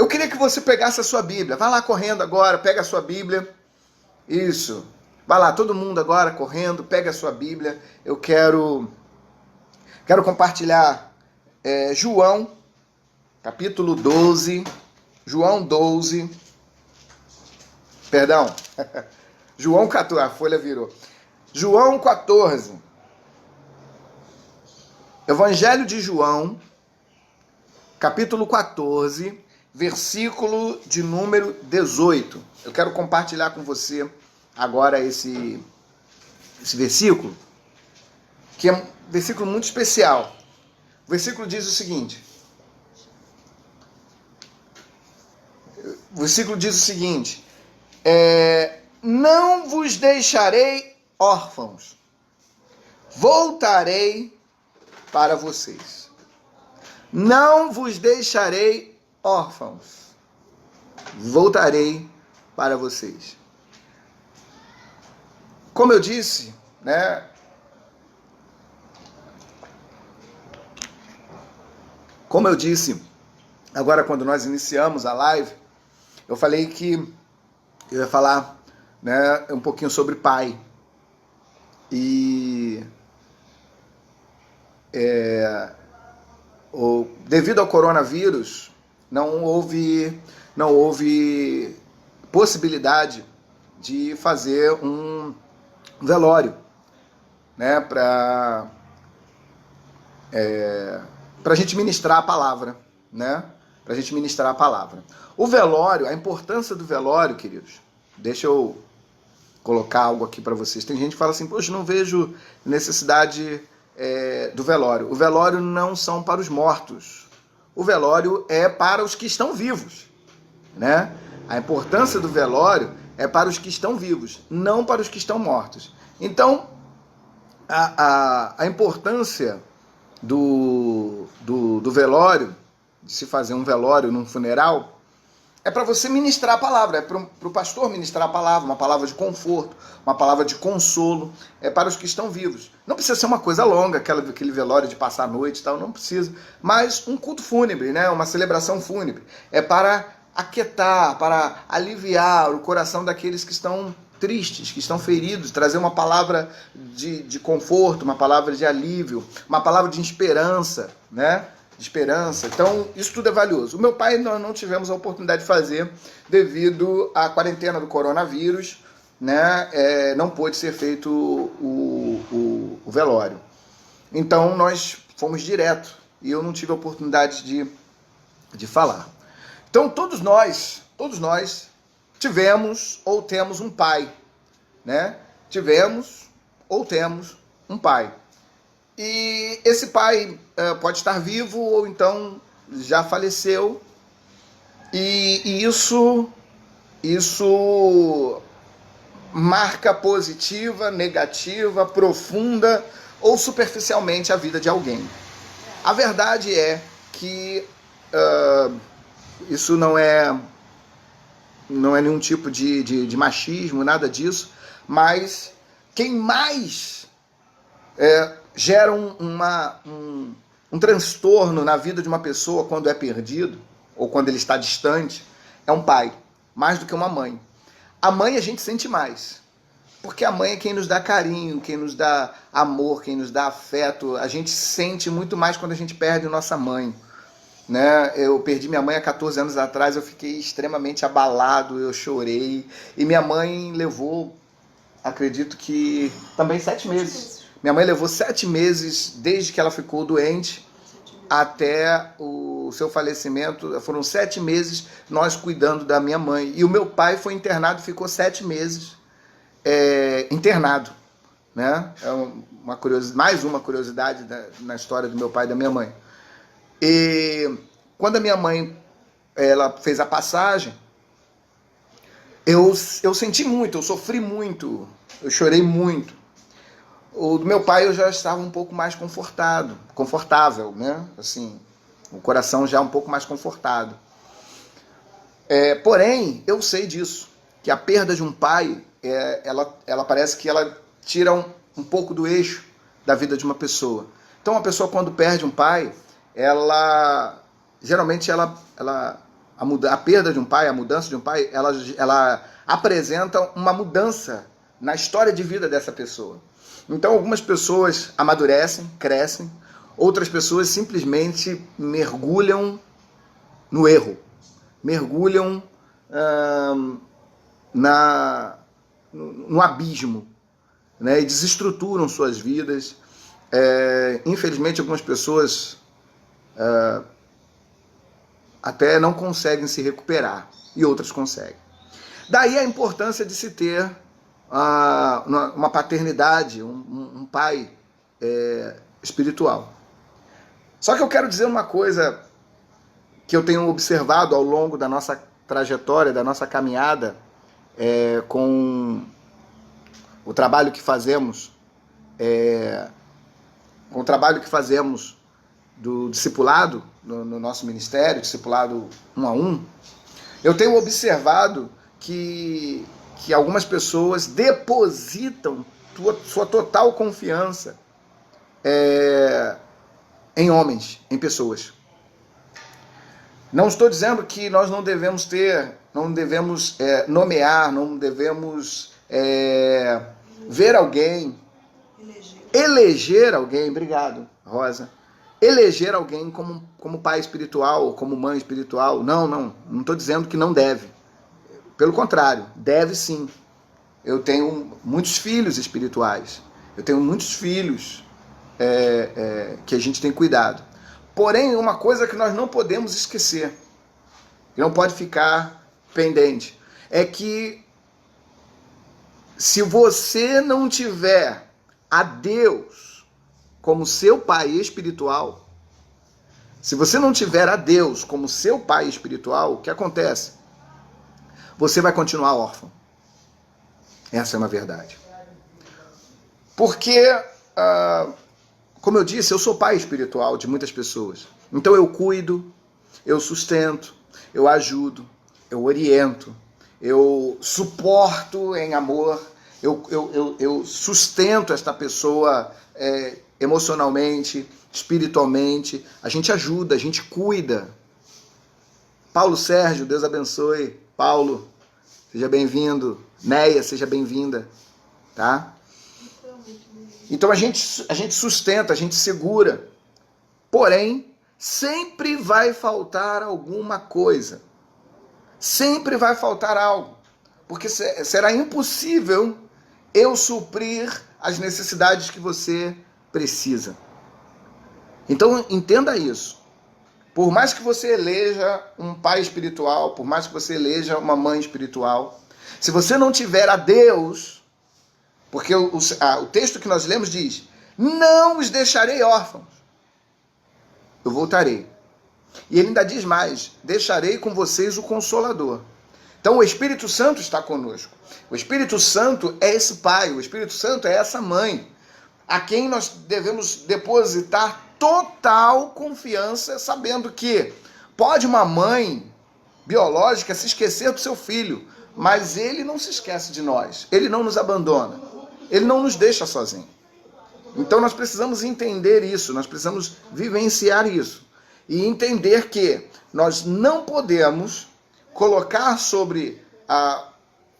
Eu queria que você pegasse a sua Bíblia. Vai lá correndo agora, pega a sua Bíblia. Isso. Vai lá, todo mundo agora correndo, pega a sua Bíblia. Eu quero compartilhar João, capítulo 12. João 12. Perdão. João 14. A folha virou. João 14. Evangelho de João, capítulo 14, versículo de número 18. Eu quero compartilhar com você agora esse versículo, que é um versículo muito especial. O versículo diz o seguinte. Não vos deixarei órfãos, voltarei para vocês. Não vos deixarei órfãos, voltarei para vocês. Como eu disse, né? Como eu disse, agora quando nós iniciamos a live, eu falei que eu ia falar, né, um pouquinho sobre pai. E devido ao coronavírus, não houve possibilidade de fazer um velório, né, para a gente ministrar a palavra, né? Para a gente ministrar a palavra. O velório, a importância do velório, queridos, deixa eu colocar algo aqui para vocês. Tem gente que fala assim, poxa, não vejo necessidade do velório. O velório não são para os mortos. O velório é para os que estão vivos, né? A importância do velório é para os que estão vivos, não para os que estão mortos. Então, a importância do velório, de se fazer um velório num funeral, é para você ministrar a palavra, é para o pastor ministrar a palavra, uma palavra de conforto, uma palavra de consolo, é para os que estão vivos. Não precisa ser uma coisa longa, aquele velório de passar a noite e tal, não precisa. Mas um culto fúnebre, né? Uma celebração fúnebre, é para aquietar, para aliviar o coração daqueles que estão tristes, que estão feridos, trazer uma palavra de conforto, uma palavra de alívio, uma palavra de esperança, né? De esperança. Então, isso tudo é valioso. O meu pai nós não tivemos a oportunidade de fazer devido à quarentena do coronavírus, né? Não pôde ser feito o velório. Então, nós fomos direto e eu não tive a oportunidade de falar. Então, todos nós tivemos ou temos um pai, né? Tivemos ou temos um pai. E esse pai pode estar vivo ou então já faleceu. E isso marca positiva, negativa, profunda ou superficialmente a vida de alguém. A verdade é que isso não é nenhum tipo de machismo, nada disso, mas quem mais gera um transtorno na vida de uma pessoa quando é perdido, ou quando ele está distante, é um pai, mais do que uma mãe. A mãe a gente sente mais, porque a mãe é quem nos dá carinho, quem nos dá amor, quem nos dá afeto. A gente sente muito mais quando a gente perde nossa mãe, né? Eu perdi minha mãe há 14 anos atrás, eu fiquei extremamente abalado, eu chorei, e minha mãe levou, acredito que também 7 meses. Minha mãe levou 7 meses desde que ela ficou doente até o seu falecimento. Foram 7 meses nós cuidando da minha mãe. E o meu pai foi internado, ficou 7 meses internado, né? Mais uma curiosidade na história do meu pai e da minha mãe. E quando a minha mãe ela fez a passagem, eu senti muito, eu sofri muito, eu chorei muito. O do meu pai eu já estava um pouco mais confortável, né? Assim, o coração já um pouco mais confortado. Porém, eu sei disso, que a perda de um pai, ela parece que ela tira um pouco do eixo da vida de uma pessoa. Então, uma pessoa quando perde um pai, geralmente a a perda de um pai, a mudança de um pai, ela apresenta uma mudança na história de vida dessa pessoa. Então, algumas pessoas amadurecem, crescem, outras pessoas simplesmente mergulham no erro, mergulham no abismo, né, e desestruturam suas vidas. Infelizmente, algumas pessoas até não conseguem se recuperar, e outras conseguem. Daí a importância de se ter uma paternidade, um pai espiritual. Só que eu quero dizer uma coisa que eu tenho observado ao longo da nossa trajetória, da nossa caminhada, com o trabalho que fazemos, do discipulado no nosso ministério, discipulado 1 a 1, eu tenho observado que algumas pessoas depositam sua total confiança em homens, em pessoas. Não estou dizendo que nós não devemos nomear, não devemos ver alguém, eleger alguém, obrigado, Rosa, eleger alguém como pai espiritual ou como mãe espiritual. Não estou dizendo que não deve. Pelo contrário, deve sim. Eu tenho muitos filhos espirituais, eu tenho muitos filhos que a gente tem cuidado. Porém, uma coisa que nós não podemos esquecer, que não pode ficar pendente, é que se você não tiver a Deus como seu pai espiritual, se você não tiver a Deus como seu pai espiritual, o que acontece? Você vai continuar órfão. Essa é uma verdade. Porque, como eu disse, eu sou pai espiritual de muitas pessoas. Então eu cuido, eu sustento, eu ajudo, eu oriento, eu suporto em amor, eu sustento esta pessoa emocionalmente, espiritualmente. A gente ajuda, a gente cuida. Paulo Sérgio, Deus abençoe. Paulo, seja bem-vindo. Neia, seja bem-vinda. Tá? Então a gente sustenta, a gente segura. Porém, sempre vai faltar alguma coisa. Sempre vai faltar algo. Porque será impossível eu suprir as necessidades que você precisa. Então entenda isso. Por mais que você eleja um pai espiritual, por mais que você eleja uma mãe espiritual, se você não tiver a Deus, porque o texto que nós lemos diz: não os deixarei órfãos, eu voltarei. E ele ainda diz mais: deixarei com vocês o Consolador. Então o Espírito Santo está conosco. O Espírito Santo é esse pai, o Espírito Santo é essa mãe, a quem nós devemos depositar total confiança, sabendo que pode uma mãe biológica se esquecer do seu filho, mas ele não se esquece de nós, ele não nos abandona, ele não nos deixa sozinhos. Então nós precisamos entender isso, nós precisamos vivenciar isso e entender que nós não podemos colocar sobre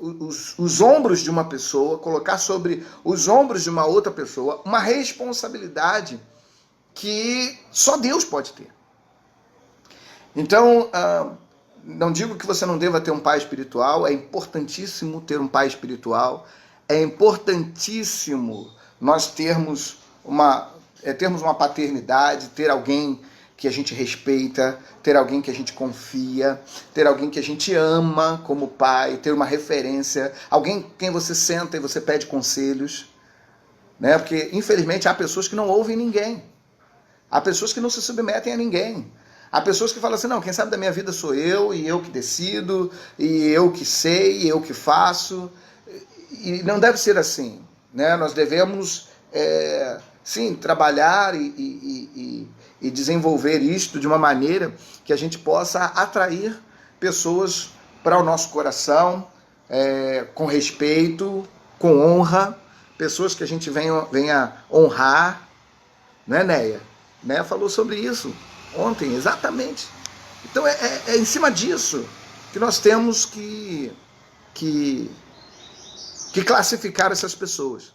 os ombros de uma pessoa, colocar sobre os ombros de uma outra pessoa uma responsabilidade que só Deus pode ter. Então, não digo que você não deva ter um pai espiritual, é importantíssimo ter um pai espiritual, é importantíssimo nós termos uma paternidade, ter alguém que a gente respeita, ter alguém que a gente confia, ter alguém que a gente ama como pai, ter uma referência, alguém quem você senta e você pede conselhos, né? Porque, infelizmente, há pessoas que não ouvem ninguém, há pessoas que não se submetem a ninguém, há pessoas que falam assim: não, quem sabe da minha vida sou eu, e eu que decido, e eu que sei, e eu que faço, e não deve ser assim, né? Nós devemos, sim, trabalhar e desenvolver isto de uma maneira que a gente possa atrair pessoas para o nosso coração, com respeito, com honra, pessoas que a gente venha honrar, né, Neia? Neia falou sobre isso ontem, exatamente. Então é em cima disso que nós temos que classificar essas pessoas.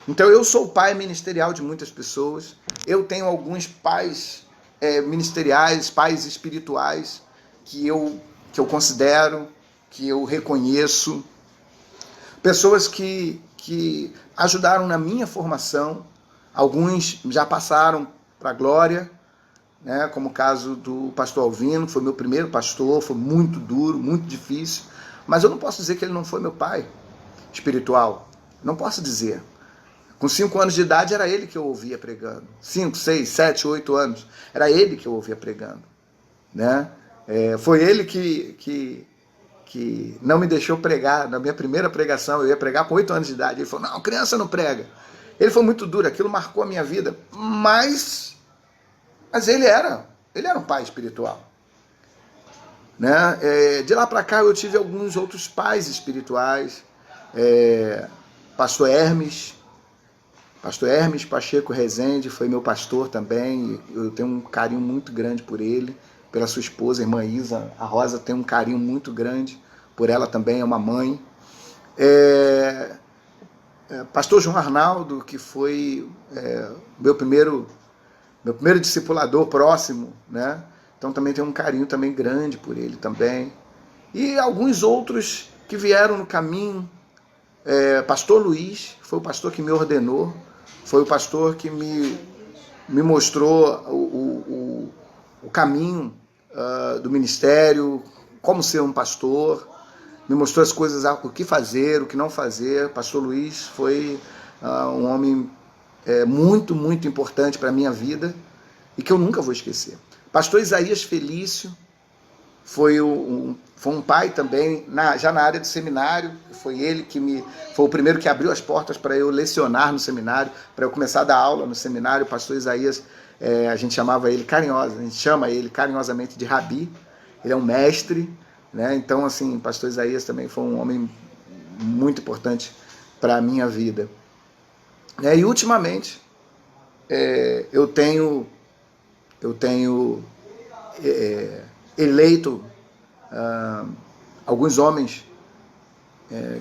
Então eu sou pai ministerial de muitas pessoas, eu tenho alguns pais ministeriais, pais espirituais, que eu considero, que eu reconheço, pessoas que ajudaram na minha formação, alguns já passaram para a glória, né, como o caso do pastor Alvino, que foi meu primeiro pastor, foi muito duro, muito difícil, mas eu não posso dizer que ele não foi meu pai espiritual, não posso dizer. Com 5 anos de idade era ele que eu ouvia pregando, 5, 6, 7, 8 anos, era ele que eu ouvia pregando, né? Foi ele que não me deixou pregar. Na minha primeira pregação, eu ia pregar com 8 anos de idade, ele falou, não, criança não prega. Ele foi muito duro, aquilo marcou a minha vida, mas ele era um pai espiritual, né? De lá para cá eu tive alguns outros pais espirituais, pastor Hermes Pacheco Rezende foi meu pastor também, eu tenho um carinho muito grande por ele, pela sua esposa, a irmã Isa. A Rosa tem um carinho muito grande por ela também, é uma mãe. Pastor João Arnaldo, que foi meu primeiro discipulador próximo, né? Então também tenho um carinho também grande por ele também. E alguns outros que vieram no caminho, pastor Luiz, foi o pastor que me ordenou, foi o pastor que me mostrou o caminho do ministério, como ser um pastor, me mostrou as coisas, o que fazer, o que não fazer. Pastor Luiz foi um homem muito, muito importante para a minha vida e que eu nunca vou esquecer. Pastor Isaías Felício foi um pai também, já na área do seminário. Foi ele que foi o primeiro que abriu as portas para eu lecionar no seminário, para eu começar a dar aula no seminário. O pastor Isaías, a gente chamava ele a gente chama ele carinhosamente de Rabi. Ele é um mestre, né? Então, assim, pastor Isaías também foi um homem muito importante para a minha vida. E ultimamente eu tenho eleito alguns homens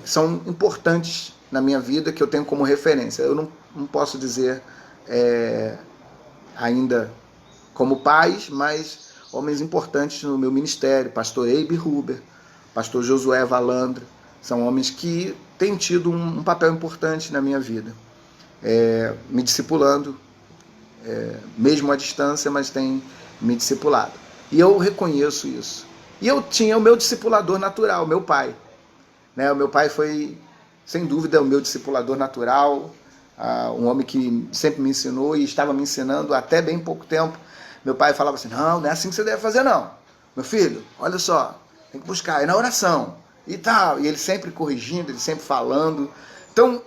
que são importantes na minha vida, que eu tenho como referência. Eu não posso dizer ainda como pais, mas homens importantes no meu ministério. Pastor Eibe Huber, pastor Josué Valandra, são homens que têm tido um papel importante na minha vida, me discipulando, mesmo à distância, mas têm me discipulado. E eu reconheço isso. E eu tinha o meu discipulador natural, meu pai. Né? O meu pai foi, sem dúvida, o meu discipulador natural, um homem que sempre me ensinou e estava me ensinando até bem pouco tempo. Meu pai falava assim, não é assim que você deve fazer não. Meu filho, olha só, tem que buscar, é na oração e tal. E ele sempre corrigindo, ele sempre falando. Então,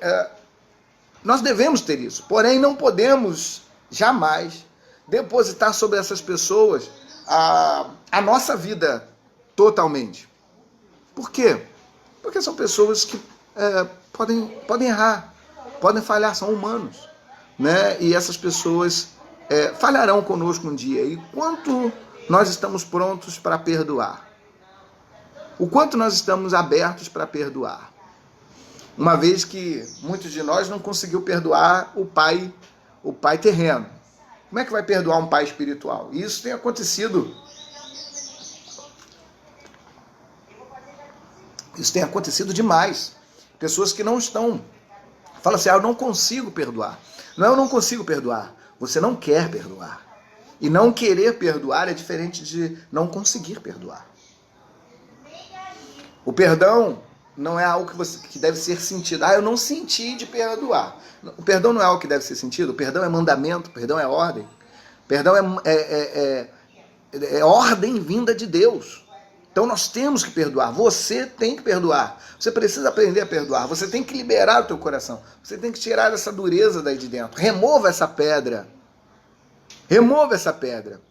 nós devemos ter isso. Porém, não podemos jamais depositar sobre essas pessoas a nossa vida totalmente. Por quê? Porque são pessoas que podem errar, podem falhar, são humanos, né? E essas pessoas falharão conosco um dia. E quanto nós estamos prontos para perdoar? O quanto nós estamos abertos para perdoar? Uma vez que muitos de nós não conseguiu perdoar o pai terreno. Como é que vai perdoar um pai espiritual? E isso tem acontecido. Isso tem acontecido demais. Pessoas que não estão... Falam assim, eu não consigo perdoar. Não, eu não consigo perdoar. Você não quer perdoar. E não querer perdoar é diferente de não conseguir perdoar. O perdão não é algo que deve ser sentido. Eu não senti de perdoar. O perdão não é algo que deve ser sentido. O perdão é mandamento, o perdão é ordem. O perdão é ordem vinda de Deus. Então nós temos que perdoar. Você tem que perdoar. Você precisa aprender a perdoar. Você tem que liberar o teu coração. Você tem que tirar essa dureza daí de dentro. Remova essa pedra. Remova essa pedra.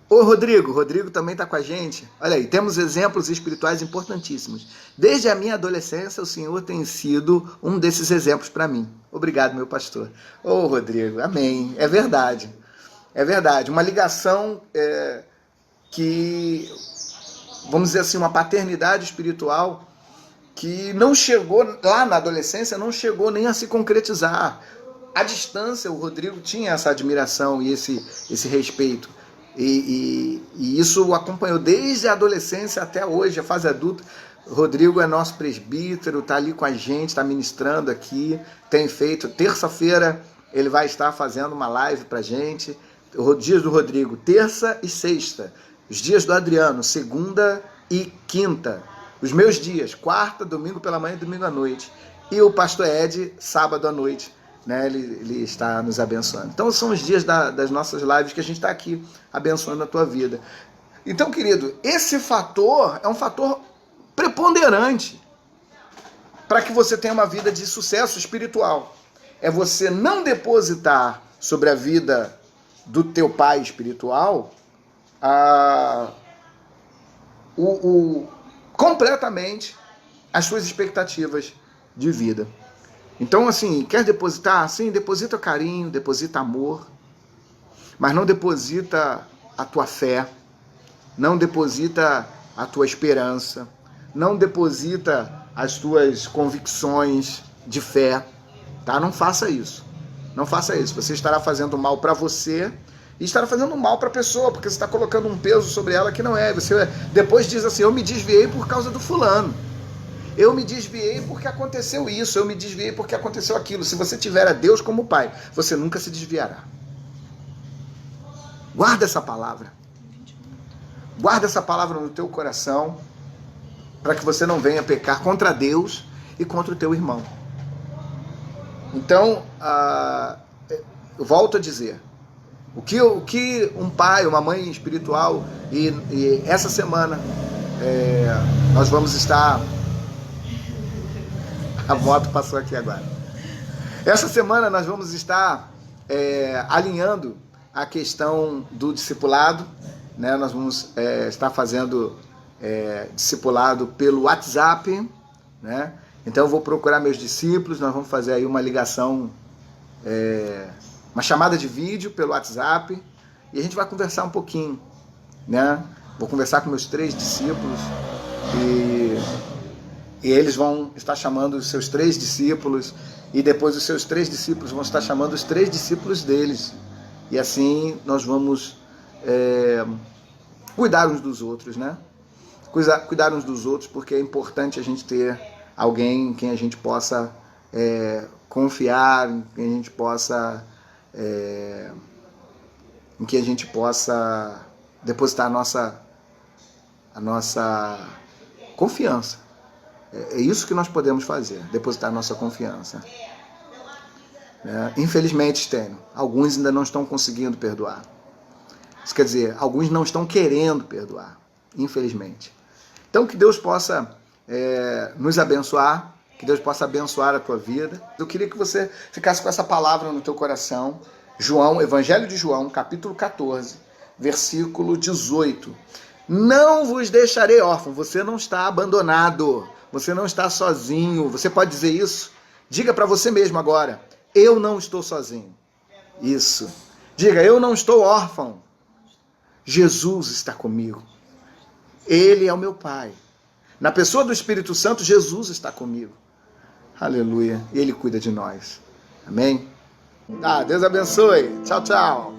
Ô Rodrigo também está com a gente. Olha aí, temos exemplos espirituais importantíssimos. Desde a minha adolescência, o Senhor tem sido um desses exemplos para mim. Obrigado, meu pastor. Ô Rodrigo, amém. É verdade. É verdade, uma ligação que, vamos dizer assim, uma paternidade espiritual que não chegou, lá na adolescência, não chegou nem a se concretizar. À distância, o Rodrigo tinha essa admiração e esse respeito. E isso o acompanhou desde a adolescência até hoje, a fase adulta. O Rodrigo é nosso presbítero, está ali com a gente, está ministrando aqui, tem feito. Terça-feira ele vai estar fazendo uma live para a gente. Os dias do Rodrigo, terça e sexta. Os dias do Adriano, segunda e quinta. Os meus dias, quarta, domingo pela manhã e domingo à noite. E o pastor Ed, sábado à noite, né? Ele está nos abençoando. Então são os dias das nossas lives que a gente está aqui abençoando a tua vida. Então, querido, esse fator é um fator preponderante para que você tenha uma vida de sucesso espiritual. É você não depositar sobre a vida do teu pai espiritual completamente as suas expectativas de vida. Então, assim, quer depositar? Sim, deposita carinho, deposita amor, mas não deposita a tua fé, não deposita a tua esperança, não deposita as tuas convicções de fé, tá? Não faça isso. Não faça isso. Você estará fazendo mal para você e estará fazendo mal para a pessoa, porque você está colocando um peso sobre ela que não é. Você depois diz assim, eu me desviei por causa do fulano. Eu me desviei porque aconteceu isso, eu me desviei porque aconteceu aquilo. Se você tiver a Deus como pai, você nunca se desviará. Guarda essa palavra. Guarda essa palavra no teu coração, para que você não venha pecar contra Deus e contra o teu irmão. Então, eu volto a dizer, o que um pai, uma mãe espiritual, e essa semana nós vamos estar... A moto passou aqui agora. Essa semana nós vamos estar alinhando a questão do discipulado, né? Nós vamos estar fazendo discipulado pelo WhatsApp, né? Então eu vou procurar meus discípulos, nós vamos fazer aí uma ligação, uma chamada de vídeo pelo WhatsApp, e a gente vai conversar um pouquinho, né? Vou conversar com meus 3 discípulos e eles vão estar chamando os seus 3 discípulos, e depois os seus 3 discípulos vão estar chamando os 3 discípulos deles. E assim nós vamos cuidar uns dos outros, né? Cuidar uns dos outros, porque é importante a gente ter alguém em quem a gente possa confiar, em quem a gente possa depositar a nossa confiança. É isso que nós podemos fazer, depositar a nossa confiança. Infelizmente, Stênio, alguns ainda não estão conseguindo perdoar. Isso quer dizer, alguns não estão querendo perdoar, infelizmente. Então, que Deus possa nos abençoar, que Deus possa abençoar a tua vida. Eu queria que você ficasse com essa palavra no teu coração. Evangelho de João, capítulo 14, versículo 18. Não vos deixarei órfão, você não está abandonado, você não está sozinho. Você pode dizer isso? Diga para você mesmo agora, eu não estou sozinho. Isso. Diga, eu não estou órfão. Jesus está comigo. Ele é o meu Pai. Na pessoa do Espírito Santo, Jesus está comigo. Aleluia. Ele cuida de nós. Amém? Deus abençoe. Tchau, tchau.